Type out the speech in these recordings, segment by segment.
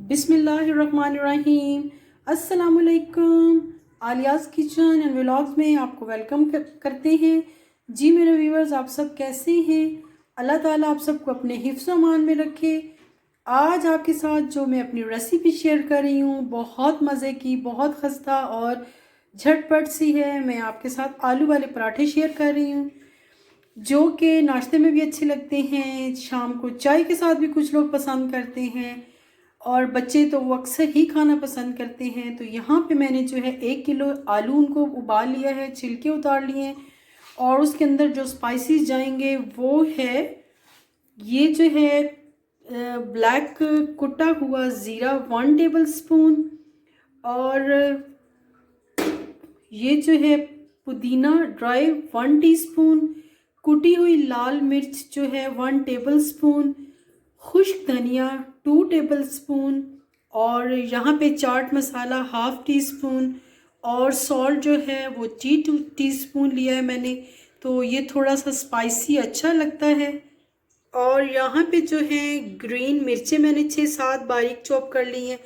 बिस्मिल्लाहिर्रहमानिर्रहीम। अस्सलामुअलैकुम। आलियाज़ kitchen and vlogs में आपको वेलकम करते हैं। जी मेरे व्यूवर्स, आप सब कैसे हैं? अल्लाह ताला आप सबको अपने हिफ्ज़ अमान में रखे। आज आपके साथ जो मैं अपनी रेसिपी शेयर कर रही हूँ बहुत मज़े की, बहुत खस्ता और झटपट सी है। मैं आपके साथ आलू वाले पराठे शेयर कर रही हूँ जो कि नाश्ते में भी अच्छे लगते हैं, शाम को चाय के साथ भी कुछ लोग पसंद करते हैं और बच्चे तो वो अक्सर ही खाना पसंद करते हैं। तो यहाँ पे मैंने जो है 1 किलो आलू उनको उबाल लिया है, छिलके उतार लिए हैं और उसके अंदर जो स्पाइसेस जाएंगे वो है ये जो है ब्लैक कुटा हुआ ज़ीरा 1 टेबल स्पून और ये जो है पुदीना ड्राई 1 टीस्पून, कुटी हुई लाल मिर्च जो है 1 टेबल स्पून, खुश्क धनिया 2 टेबल स्पून और यहाँ पे चाट मसाला 1/2 टीस्पून और सॉल्ट जो है वो 2 टीस्पून लिया है मैंने। तो ये थोड़ा सा स्पाइसी अच्छा लगता है। और यहाँ पे जो है ग्रीन मिर्चें मैंने 6-7 बारीक चॉप कर ली हैं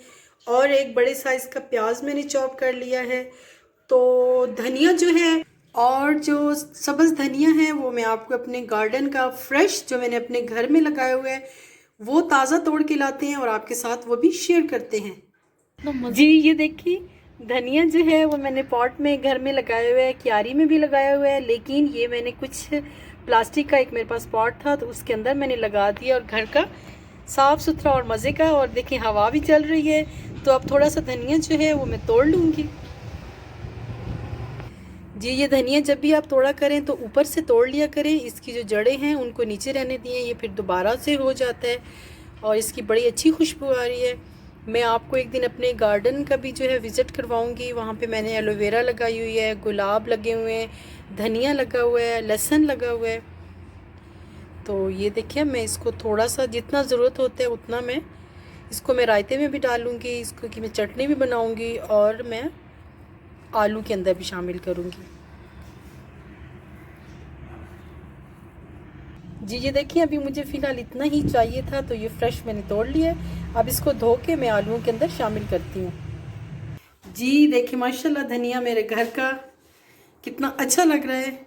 और एक बड़े साइज़ का प्याज मैंने चॉप कर लिया है। तो धनिया जो है और जो सब्ज़ धनिया है वो मैं आपको अपने गार्डन का फ्रेश जो मैंने अपने घर में लगाए हुए है वो ताज़ा तोड़ के लाते हैं और आपके साथ वो भी शेयर करते हैं। जी ये देखिए धनिया जो है वो मैंने पॉट में घर में लगाया हुआ है, क्यारी में भी लगाया हुआ है, लेकिन ये मैंने कुछ प्लास्टिक का एक मेरे पास पॉट था तो उसके अंदर मैंने लगा दिया और घर का साफ़ सुथरा और मज़े का। और देखिए हवा भी चल रही है तो अब थोड़ा सा धनिया जो है वो मैं तोड़ लूँगी। जी ये धनिया जब भी आप तोड़ा करें तो ऊपर से तोड़ लिया करें, इसकी जो जड़ें हैं उनको नीचे रहने दिए, ये फिर दोबारा से हो जाता है और इसकी बड़ी अच्छी खुशबू आ रही है। मैं आपको एक दिन अपने गार्डन का भी जो है विज़िट करवाऊंगी। वहाँ पे मैंने एलोवेरा लगाई हुई है, गुलाब लगे हुए हैं, धनिया लगा हुआ है, लहसुन लगा हुआ है। तो ये देखिए मैं इसको थोड़ा सा जितना ज़रूरत होता है उतना मैं इसको मैं रायते में भी डालूँगी, इसको कि मैं चटनी भी बनाऊँगी और मैं आलू के अंदर भी शामिल करूँगी। जी ये देखिए अभी मुझे फ़िलहाल इतना ही चाहिए था तो ये फ्रेश मैंने तोड़ लिया है। अब इसको धो के मैं आलूओं के अंदर शामिल करती हूँ। जी देखिए माशाल्लाह धनिया मेरे घर का कितना अच्छा लग रहा है।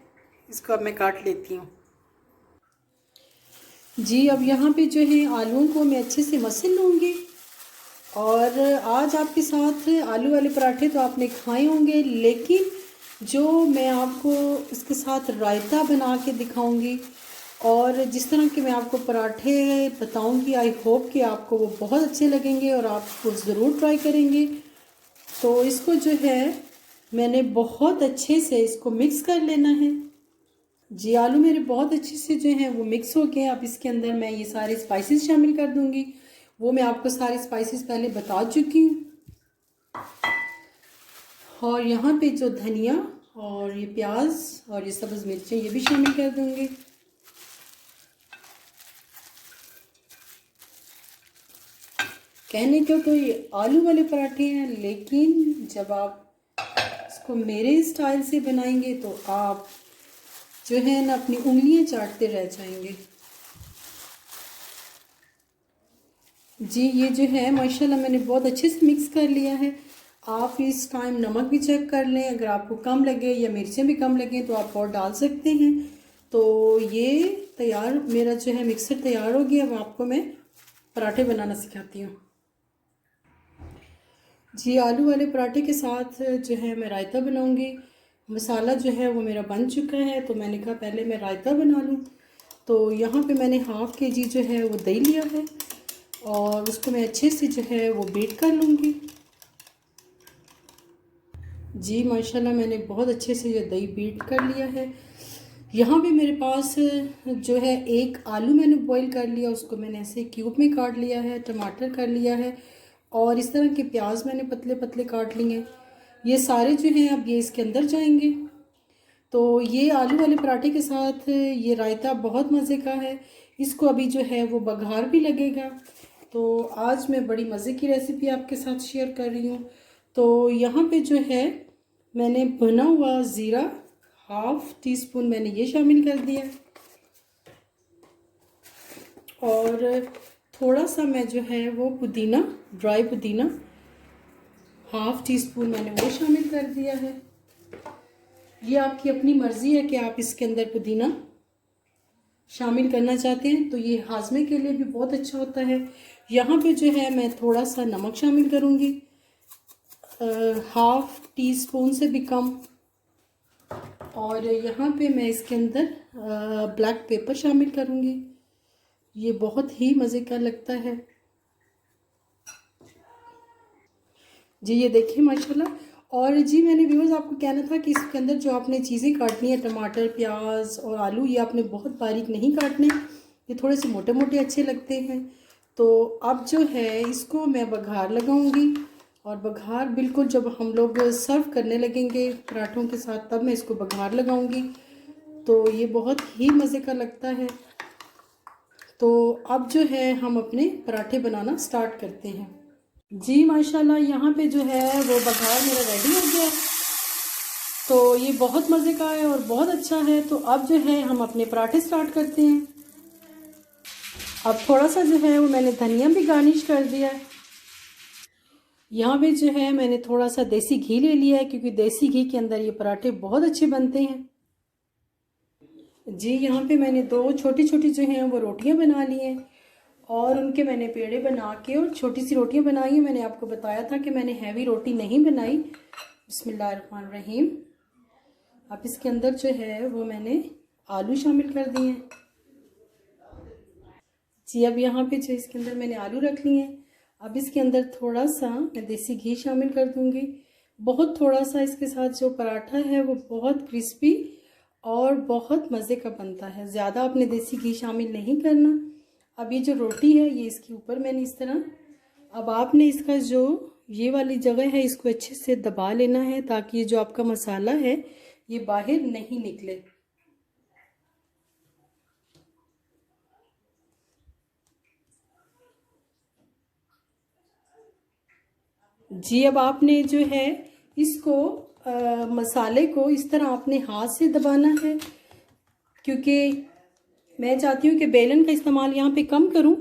इसको अब मैं काट लेती हूँ। जी अब यहाँ पे जो है आलूओं को मैं अच्छे से मसल लूँगी। और आज आपके साथ आलू वाले पराठे तो आपने खाए होंगे, लेकिन जो मैं आपको इसके साथ रायता बना के दिखाऊंगी और जिस तरह के मैं आपको पराठे बताऊंगी, आई होप कि आपको वो बहुत अच्छे लगेंगे और आप उसको ज़रूर ट्राई करेंगे। तो इसको जो है मैंने बहुत अच्छे से इसको मिक्स कर लेना है। जी आलू मेरे बहुत अच्छे से जो हैं वो मिक्स हो गए। अब इसके अंदर मैं ये सारे स्पाइसेस शामिल कर दूंगी। वो मैं आपको सारे स्पाइसेस पहले बता चुकी हूँ। और यहाँ पे जो धनिया और ये प्याज और ये सब्ज़ मिर्चें ये भी शामिल कर दूंगी। कहने क्यों तो ये आलू वाले पराठे हैं, लेकिन जब आप इसको मेरे स्टाइल से बनाएंगे तो आप जो है ना अपनी उंगलियां चाटते रह जाएंगे। जी ये जो है माशाल्लाह मैंने बहुत अच्छे से मिक्स कर लिया है। आप इस टाइम नमक भी चेक कर लें, अगर आपको कम लगे या मिर्चें भी कम लगें तो आप और डाल सकते हैं। तो ये तैयार मेरा जो है मिक्सर तैयार हो गया। अब आपको मैं पराठे बनाना सिखाती हूँ। जी आलू वाले पराठे के साथ जो है मैं रायता बनाऊँगी। मसाला जो है वो मेरा बन चुका है तो मैंने कहा पहले मैं रायता बना लूँ। तो यहाँ पे मैंने 1/2 kg जो है वो दही लिया है और उसको मैं अच्छे से जो है वो बीट कर लूँगी। जी माशाल्लाह मैंने बहुत अच्छे से ये दही बीट कर लिया है। यहाँ भी मेरे पास जो है एक आलू मैंने बॉईल कर लिया, उसको मैंने ऐसे क्यूब में काट लिया है, टमाटर कर लिया है और इस तरह के प्याज मैंने पतले पतले काट लिए हैं। ये सारे जो हैं अब ये इसके अंदर जाएंगे। तो ये आलू वाले पराठे के साथ ये रायता बहुत मज़े का है। इसको अभी जो है वो बघार भी लगेगा। तो आज मैं बड़ी मज़े की रेसिपी आपके साथ शेयर कर रही हूँ। तो यहाँ पे जो है मैंने भुना हुआ ज़ीरा 1/2 टीस्पून मैंने ये शामिल कर दिया और थोड़ा सा मैं जो है वो पुदीना, ड्राई पुदीना 1/2 टीस्पून मैंने वो शामिल कर दिया है। ये आपकी अपनी मर्ज़ी है कि आप इसके अंदर पुदीना शामिल करना चाहते हैं, तो ये हाजमे के लिए भी बहुत अच्छा होता है। यहाँ पे जो है मैं थोड़ा सा नमक शामिल करूँगी, 1/2 टीस्पून से भी कम। और यहाँ पे मैं इसके अंदर ब्लैक पेपर शामिल करूँगी, ये बहुत ही मज़े का लगता है जी। ये देखिए माशाल्लाह। और जी मैंने व्यूअर्स आपको कहना था कि इसके अंदर जो आपने चीज़ें काटनी है, टमाटर, प्याज और आलू, ये आपने बहुत बारीक नहीं काटने, ये थोड़े से मोटे मोटे अच्छे लगते हैं। तो अब जो है इसको मैं बघार लगाऊंगी, और बघार बिल्कुल जब हम लोग सर्व करने लगेंगे पराठों के साथ, तब मैं इसको बघार लगाऊंगी। तो ये बहुत ही मज़े का लगता है। तो अब जो है हम अपने पराठे बनाना स्टार्ट करते हैं जी। माशाल्लाह यहाँ पे जो है वो बघार मेरा रेडी हो गया, तो ये बहुत मज़े का है और बहुत अच्छा है। तो अब जो है हम अपने पराठे स्टार्ट करते हैं। अब थोड़ा सा जो है वो मैंने धनिया भी गार्निश कर दिया है। यहाँ पे जो है मैंने थोड़ा सा देसी घी ले लिया है, क्योंकि देसी घी के अंदर ये पराठे बहुत अच्छे बनते हैं जी। यहाँ पे मैंने 2 छोटी छोटी जो हैं वो रोटियाँ बना ली हैं, और उनके मैंने पेड़े बना के और छोटी सी रोटियाँ बनाई हैं। मैंने आपको बताया था कि मैंने हैवी रोटी नहीं बनाई। बिस्मिल्लाहिर्रहमानिर्रहीम। अब इसके अंदर जो है वो मैंने आलू शामिल कर दिए हैं जी। अब यहाँ पे जो इसके अंदर मैंने आलू रख लिए हैं। अब इसके अंदर थोड़ा सा मैं देसी घी शामिल कर दूँगी, बहुत थोड़ा सा। इसके साथ जो पराठा है वो बहुत क्रिस्पी और बहुत मज़े का बनता है। ज़्यादा आपने देसी घी शामिल नहीं करना। अब ये जो रोटी है ये इसके ऊपर मैंने इस तरह, अब आपने इसका जो ये वाली जगह है इसको अच्छे से दबा लेना है, ताकि ये जो आपका मसाला है ये बाहर नहीं निकले जी। अब आपने जो है इसको मसाले को इस तरह अपने हाथ से दबाना है, क्योंकि मैं चाहती हूँ कि बेलन का इस्तेमाल यहाँ पे कम करूँ।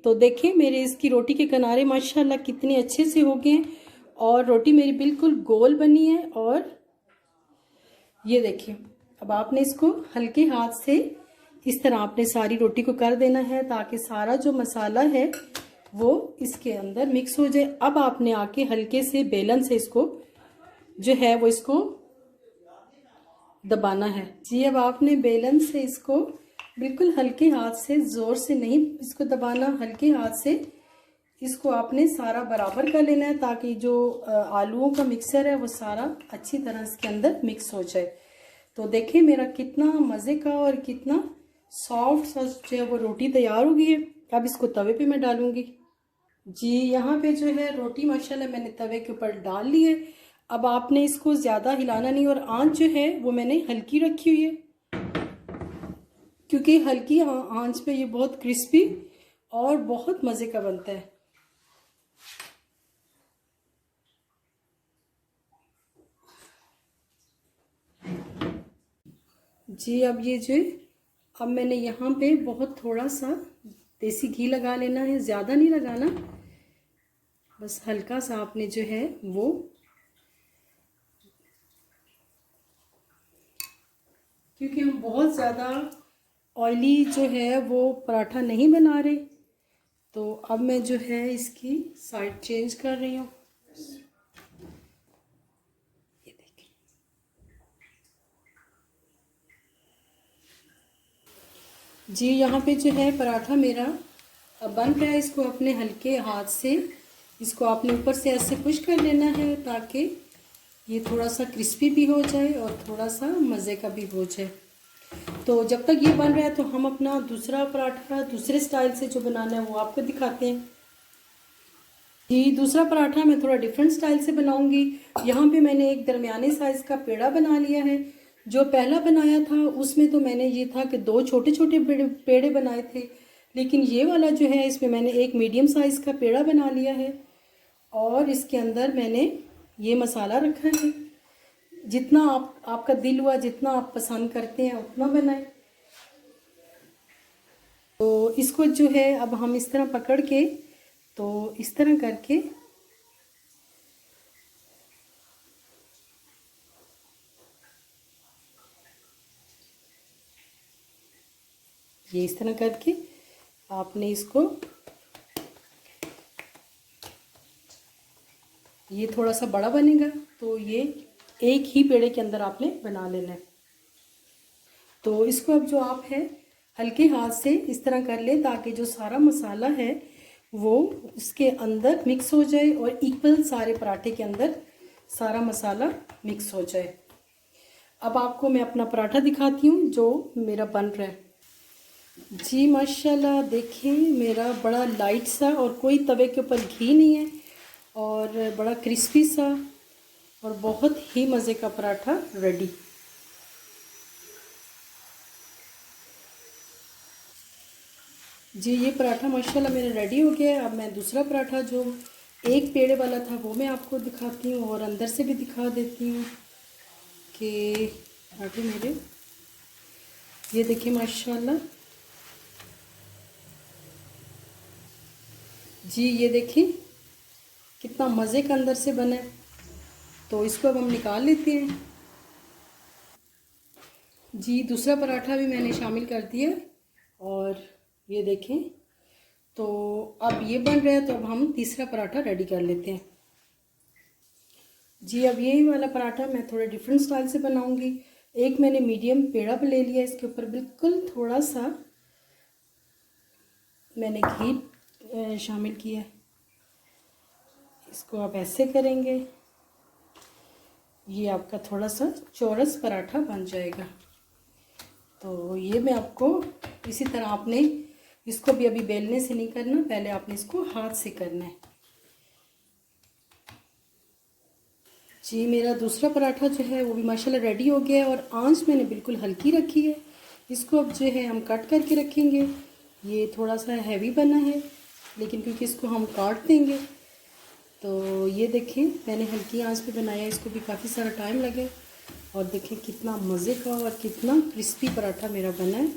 तो देखें मेरे इसकी रोटी के किनारे माशाल्लाह कितने अच्छे से हो गए, और रोटी मेरी बिल्कुल गोल बनी है। और ये देखिए, अब आपने इसको हल्के हाथ से इस तरह आपने सारी रोटी को कर देना है, ताकि सारा जो मसाला है वो इसके अंदर मिक्स हो जाए। अब आपने आके हल्के से बेलन से इसको जो है वो इसको दबाना है जी। अब आपने बेलन से इसको बिल्कुल हल्के हाथ से, ज़ोर से नहीं इसको दबाना, हल्के हाथ से इसको आपने सारा बराबर कर लेना है, ताकि जो आलूओं का मिक्सर है वो सारा अच्छी तरह इसके अंदर मिक्स हो जाए। तो देखिए मेरा कितना मज़े का और कितना सॉफ्ट सा जो है वो रोटी तैयार हो गई है। अब इसको तवे पे मैं डालूंगी जी। यहाँ पे जो है रोटी माशाल्लाह मैंने तवे के ऊपर डाल ली है। अब आपने इसको ज़्यादा हिलाना नहीं, और आंच जो है वो मैंने हल्की रखी हुई है, क्योंकि हल्की आंच पे ये बहुत क्रिस्पी और बहुत मज़े का बनता है जी। अब ये जो अब मैंने यहाँ पे बहुत थोड़ा सा देसी घी लगा लेना है, ज़्यादा नहीं लगाना, बस हल्का सा आपने जो है वो, क्योंकि हम बहुत ज़्यादा ऑयली जो है वो पराठा नहीं बना रहे। तो अब मैं जो है इसकी साइड चेंज कर रही हूँ। ये देखिए जी, यहाँ पे जो है पराठा मेरा बन रहा है। इसको अपने हल्के हाथ से इसको आपने ऊपर से ऐसे पुश कर लेना है, ताकि ये थोड़ा सा क्रिस्पी भी हो जाए और थोड़ा सा मज़े का भी हो जाए। तो जब तक ये बन रहा है तो हम अपना दूसरा पराठा दूसरे स्टाइल से जो बनाना है वो आपको दिखाते हैं जी। दूसरा पराठा मैं थोड़ा डिफरेंट स्टाइल से बनाऊंगी। यहाँ पे मैंने एक दरमियाने साइज़ का पेड़ा बना लिया है। जो पहला बनाया था उसमें तो मैंने ये था कि 2 छोटे छोटे पेड़े बनाए थे, लेकिन ये वाला जो है इसमें मैंने एक मीडियम साइज़ का पेड़ा बना लिया है, और इसके अंदर मैंने ये मसाला रखा है। जितना आपका दिल हुआ, जितना आप पसंद करते हैं उतना बनाएं तो इसको जो है अब हम इस तरह पकड़ के, तो इस तरह करके ये इस तरह करके आपने इसको, ये थोड़ा सा बड़ा बनेगा तो ये एक ही पेड़े के अंदर आपने बना लेना है। तो इसको अब जो आप है हल्के हाथ से इस तरह कर ले ताकि जो सारा मसाला है वो उसके अंदर मिक्स हो जाए और इक्वल सारे पराठे के अंदर सारा मसाला मिक्स हो जाए। अब आपको मैं अपना पराठा दिखाती हूँ जो मेरा बन रहा है। जी माशाल्लाह, देखें मेरा बड़ा लाइट सा और कोई तवे के ऊपर घी नहीं है और बड़ा क्रिस्पी सा और बहुत ही मज़े का पराठा रेडी। जी ये पराठा माशाल्लाह मेरा रेडी हो गया है। अब मैं दूसरा पराठा जो एक पेड़े वाला था वो मैं आपको दिखाती हूँ और अंदर से भी दिखा देती हूँ कि पराठे मेरे, ये देखिए माशाल्लाह। जी ये देखिए कितना मज़े का अंदर से बना है। तो इसको अब हम निकाल लेते हैं। जी दूसरा पराठा भी मैंने शामिल कर दिया और ये देखें, तो अब ये बन रहा है। तो अब हम तीसरा पराठा रेडी कर लेते हैं। जी अब यही वाला पराठा मैं थोड़ा डिफरेंट स्टाइल से बनाऊंगी। एक मैंने मीडियम पेड़ा पे ले लिया, इसके ऊपर बिल्कुल थोड़ा सा मैंने घी शामिल किया है। इसको आप ऐसे करेंगे, ये आपका थोड़ा सा चौरस पराठा बन जाएगा। तो ये मैं आपको इसी तरह आपने इसको भी अभी बेलने से नहीं करना, पहले आपने इसको हाथ से करना है। जी मेरा दूसरा पराठा जो है वो भी माशाल्लाह रेडी हो गया है और आंच मैंने बिल्कुल हल्की रखी है। इसको अब जो है हम कट करके रखेंगे। ये थोड़ा सा हैवी बना है लेकिन क्योंकि इसको हम काट देंगे, तो ये देखें मैंने हल्की आंच पे बनाया, इसको भी काफ़ी सारा टाइम लगे। और देखें कितना मज़े का और कितना क्रिस्पी पराठा मेरा बना है।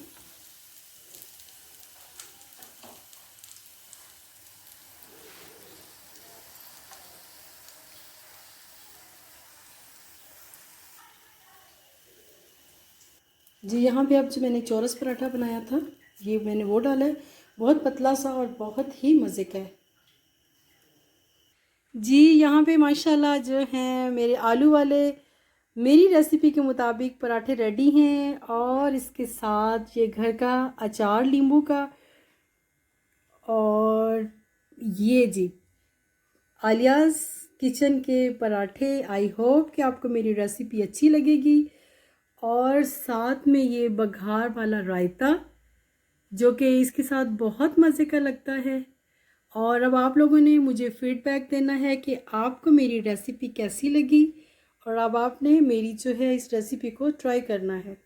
जी यहाँ पे अब जो मैंने चौरस पराठा बनाया था ये मैंने वो डाला है, बहुत पतला सा और बहुत ही मज़े का है। जी यहाँ पे माशाल्लाह जो हैं मेरे आलू वाले मेरी रेसिपी के मुताबिक पराठे रेडी हैं और इसके साथ ये घर का अचार नींबू का। और ये जी आलियाज़ किचन के पराठे, आई होप कि आपको मेरी रेसिपी अच्छी लगेगी। और साथ में ये बघार वाला रायता जो कि इसके साथ बहुत मज़े का लगता है। और अब आप लोगों ने मुझे फीडबैक देना है कि आपको मेरी रेसिपी कैसी लगी और अब आपने मेरी जो है इस रेसिपी को ट्राई करना है।